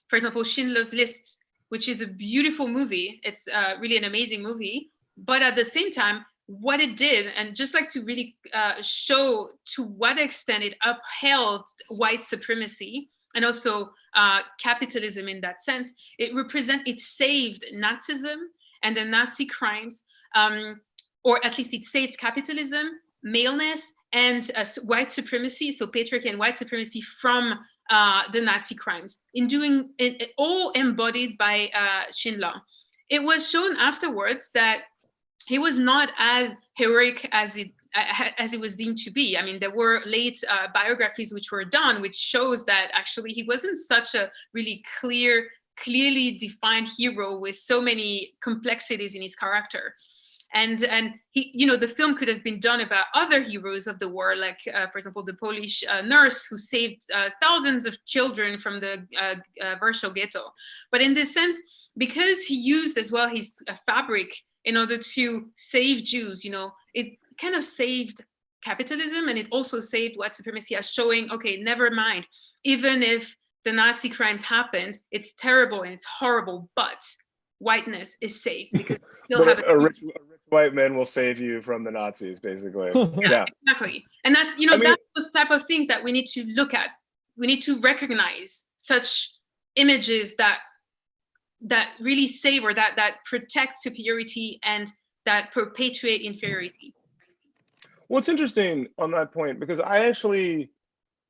for example, Schindler's List, which is a beautiful movie. It's really an amazing movie, but at the same time, what it did, and just like to really show to what extent it upheld white supremacy and also capitalism in that sense, it saved Nazism and the Nazi crimes, or at least it saved capitalism, maleness, and white supremacy, so patriarchy and white supremacy from the Nazi crimes, it all embodied by Schindler. It was shown afterwards that he was not as heroic as it was deemed to be. I mean, there were late biographies which were done, which shows that actually he wasn't such a really clearly defined hero with so many complexities in his character. And he, you know, the film could have been done about other heroes of the war, like, for example, the Polish nurse who saved thousands of children from the Warsaw ghetto. But in this sense, because he used as well his fabric in order to save Jews, you know, it kind of saved capitalism, and it also saved white supremacy as showing, okay, never mind, even if the Nazi crimes happened, it's terrible and it's horrible, but whiteness is safe because we still have a rich white man will save you from the Nazis, basically. Yeah, exactly. And that's, you know, that's the type of things that we need to look at. We need to recognize such images that really save, or that protect superiority and that perpetuate inferiority. Well, it's interesting on that point, because I actually,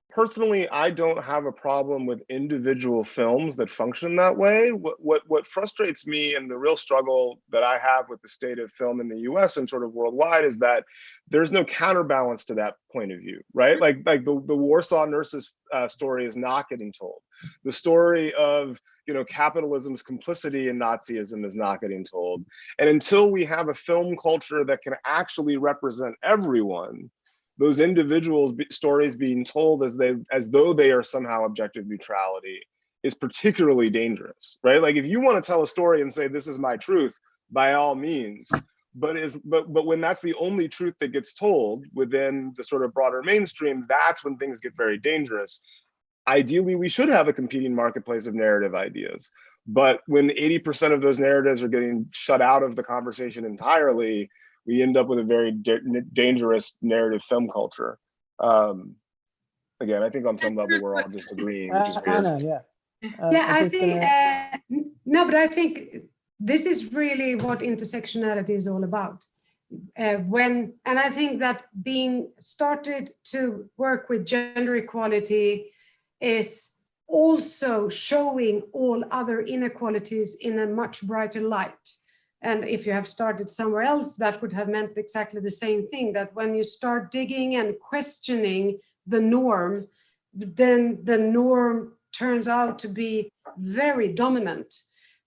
personally, I don't have a problem with individual films that function that way. What frustrates me, and the real struggle that I have with the state of film in the US and sort of worldwide, is that there's no counterbalance to that point of view, right? Like the Warsaw nurses story is not getting told. The story of, you know, capitalism's complicity in Nazism is not getting told. And until we have a film culture that can actually represent everyone, those individuals' stories being told as though they are somehow objective neutrality is particularly dangerous, right? Like, if you want to tell a story and say, this is my truth, by all means, but when that's the only truth that gets told within the sort of broader mainstream, that's when things get very dangerous. Ideally, we should have a competing marketplace of narrative ideas. But when 80% of those narratives are getting shut out of the conversation entirely, we end up with a very dangerous narrative film culture. Again, I think on some level we're all just agreeing, which is weird. Anna, I think, no, but I think this is really what intersectionality is all about. And I think that being started to work with gender equality is also showing all other inequalities in a much brighter light. And if you have started somewhere else, that would have meant exactly the same thing, that when you start digging and questioning the norm, then the norm turns out to be very dominant.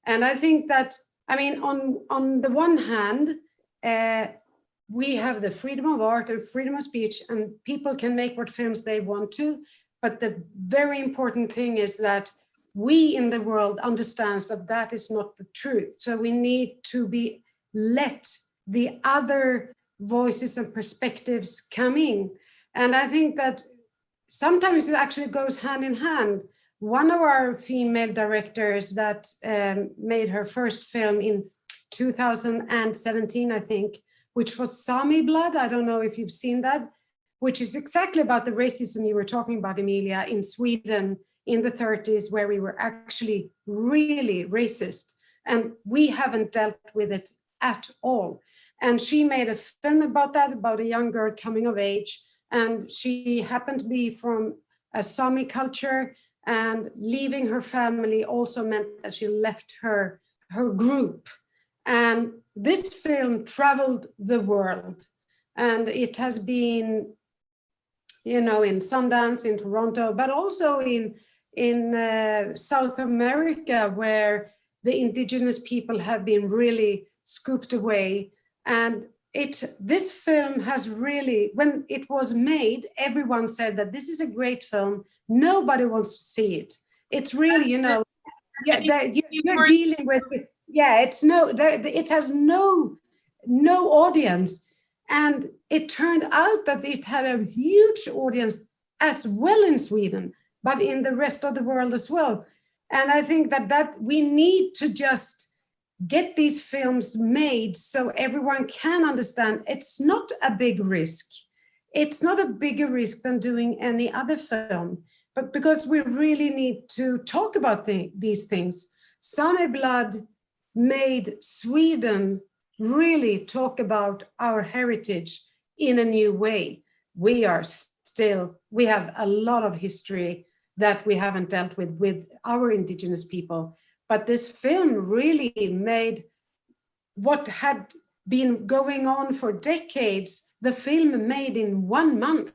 And I think that, I mean, on the one hand, we have the freedom of art and freedom of speech, and people can make what films they want to. But the very important thing is that we in the world understands that that is not the truth. So we need to let the other voices and perspectives come in. And I think that sometimes it actually goes hand in hand. One of our female directors that made her first film in 2017, I think, which was Sami Blood. I don't know if you've seen that, which is exactly about the racism you were talking about, Emilia, in Sweden in the 30s, where we were actually really racist. And we haven't dealt with it at all. And she made a film about that, about a young girl coming of age. And she happened to be from a Sami culture, and leaving her family also meant that she left her group. And this film traveled the world. And it has been, you know, in Sundance, in Toronto, but also in South America, where the indigenous people have been really scooped away. And this film has really, when it was made, everyone said that this is a great film. Nobody wants to see it. It's really, you know, you're dealing with, it has no audience. And it turned out that it had a huge audience as well in Sweden, but in the rest of the world as well. And I think that we need to just get these films made so everyone can understand it's not a big risk. It's not a bigger risk than doing any other film, but because we really need to talk about these things. Sami Blood made Sweden really talk about our heritage in a new way. we have a lot of history that we haven't dealt with our indigenous people. But this film really made what had been going on for decades, the film made in 1 month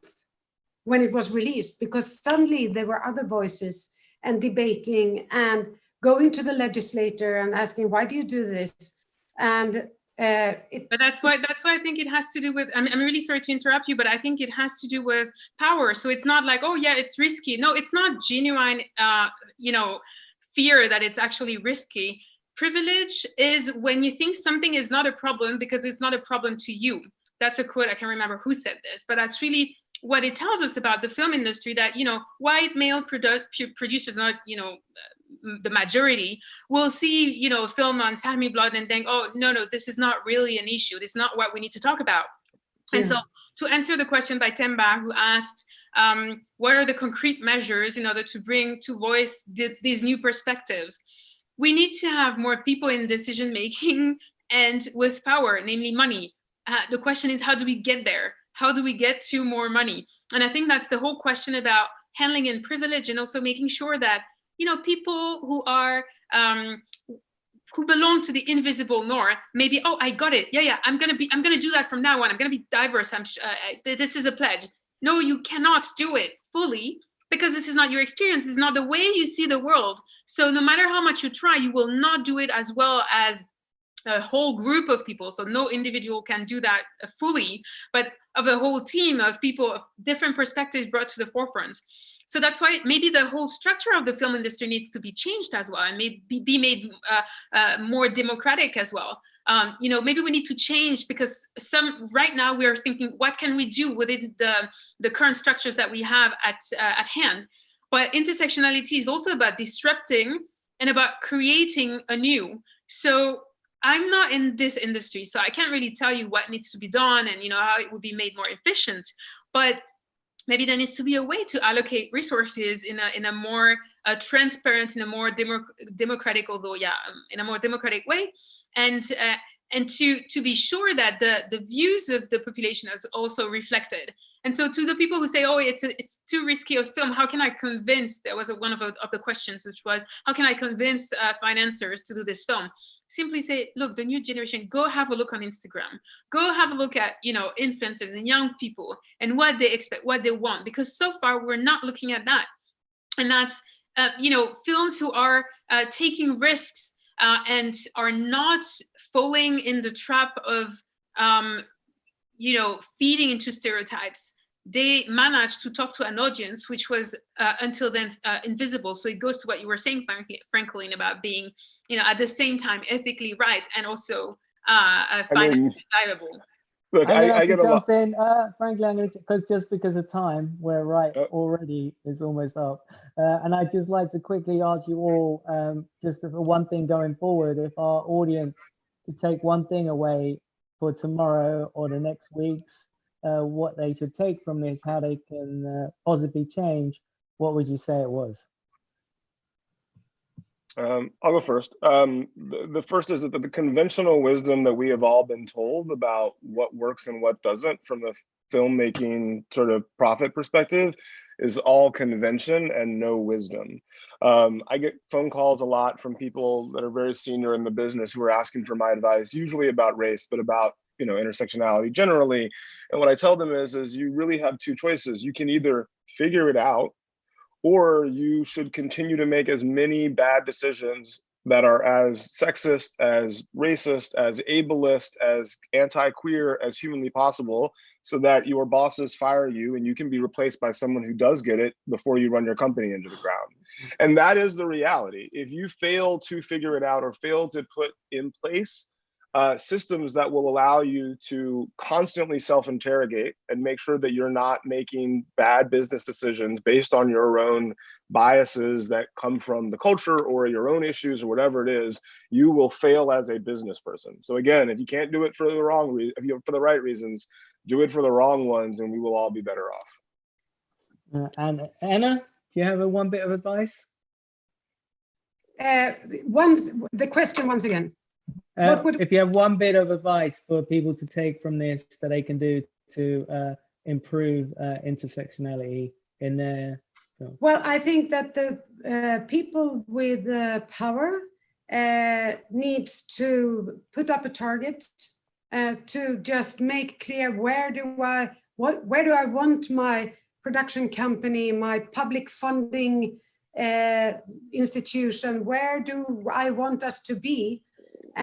when it was released, because suddenly there were other voices and debating and going to the legislator and asking, why do you do this? And but that's why I think it has to do with, I'm really sorry to interrupt you, but I think it has to do with power. So it's not like, oh yeah, it's risky. No, it's not genuine, fear that it's actually risky. Privilege is when you think something is not a problem because it's not a problem to you. That's a quote, I can't remember who said this, but that's really what it tells us about the film industry, that, white male producers, not, the majority, will see, a film on Sami blood and think, oh, no, this is not really an issue. This is not what we need to talk about. Yeah. And so to answer the question by Temba, who asked, what are the concrete measures in order to bring to voice these new perspectives? We need to have more people in decision-making and with power, namely money. The question is, how do we get there? How do we get to more money? And I think that's the whole question about handling in privilege, and also making sure that, people who are, who belong to the invisible north, maybe, oh, I got it. Yeah, I'm gonna do that from now on. I'm gonna be diverse. This is a pledge. No, you cannot do it fully, because this is not your experience. It's not the way you see the world. So no matter how much you try, you will not do it as well as a whole group of people. So no individual can do that fully, but of a whole team of people of different perspectives brought to the forefront. So that's why maybe the whole structure of the film industry needs to be changed as well, and be made more democratic as well. Maybe we need to change, because right now we are thinking, what can we do within the current structures that we have at hand? But intersectionality is also about disrupting and about creating anew. So I'm not in this industry, so I can't really tell you what needs to be done and how it would be made more efficient. But maybe there needs to be a way to allocate resources in a more transparent, in a more democratic, in a more democratic way, and to be sure that the views of the population is also reflected. And so to the people who say, oh, it's too risky a film, how can I convince, there was one of the questions, which was, how can I convince financiers to do this film? Simply say, look, the new generation, go have a look on Instagram. Go have a look at, influencers and young people and what they expect, what they want, because so far we're not looking at that. And that's, films who are taking risks and are not falling in the trap of, feeding into stereotypes. They managed to talk to an audience which was until then invisible. So it goes to what you were saying, Franklin, about being, at the same time ethically right and also financially viable. Look, I get a lot. Franklin, because of time, we're right already is almost up, and I'd just like to quickly ask you all, just for one thing going forward, if our audience could take one thing away for tomorrow or the next weeks, what they should take from this, how they can possibly change, what would you say it was? I'll go first. The first is that the conventional wisdom that we have all been told about what works and what doesn't from the filmmaking sort of profit perspective is all convention and no wisdom. I get phone calls a lot from people that are very senior in the business who are asking for my advice, usually about race, but about intersectionality generally. And what I tell them is you really have two choices. You can either figure it out, or you should continue to make as many bad decisions that are as sexist, as racist, as ableist, as anti-queer as humanly possible, so that your bosses fire you and you can be replaced by someone who does get it before you run your company into the ground. And that is the reality. If you fail to figure it out or fail to put in place systems that will allow you to constantly self-interrogate and make sure that you're not making bad business decisions based on your own biases that come from the culture or your own issues or whatever it is, you will fail as a business person. So again, if you can't do it for the for the right reasons, do it for the wrong ones, and we will all be better off. And Anna, do you have one bit of advice? The question once again. If you have one bit of advice for people to take from this that they can do to improve intersectionality in their film? Well, I think that the people with power needs to put up a target to just make clear where do I want my production company, my public funding institution, where do I want us to be,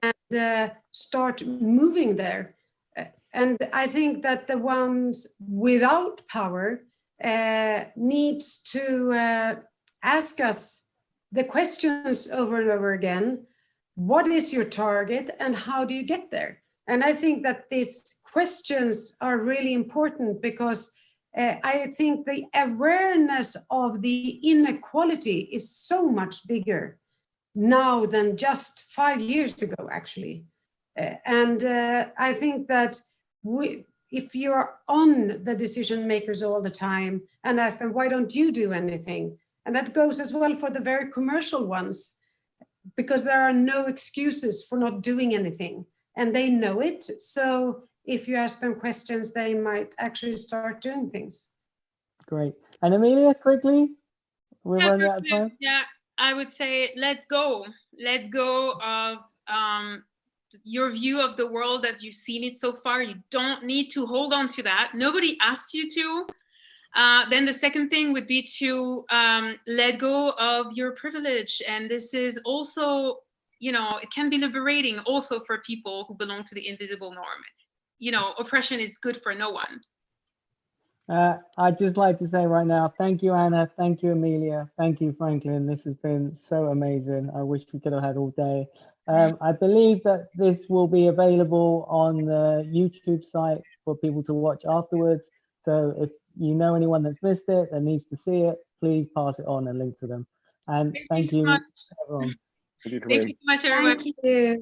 and start moving there. And I think that the ones without power needs to ask us the questions over and over again. What is your target and how do you get there? And I think that these questions are really important because I think the awareness of the inequality is so much bigger now than just 5 years ago, actually. And I think that if you're on the decision makers all the time and ask them, why don't you do anything? And that goes as well for the very commercial ones, because there are no excuses for not doing anything and they know it. So if you ask them questions, they might actually start doing things. Great. And Amelia, quickly, we're running out of time. Yeah, I would say let go of your view of the world as you've seen it so far. You don't need to hold on to that. Nobody asked you to. Then the second thing would be to let go of your privilege. And this is also, it can be liberating also for people who belong to the invisible norm. Oppression is good for no one. I'd just like to say right now, thank you, Anna. Thank you, Amelia. Thank you, Franklin. This has been so amazing. I wish we could have had all day. I believe that this will be available on the YouTube site for people to watch afterwards. So if you know anyone that's missed it, that needs to see it, please pass it on and link to them. And thank you, so much, everyone. Thank you so much, everyone. Thank you.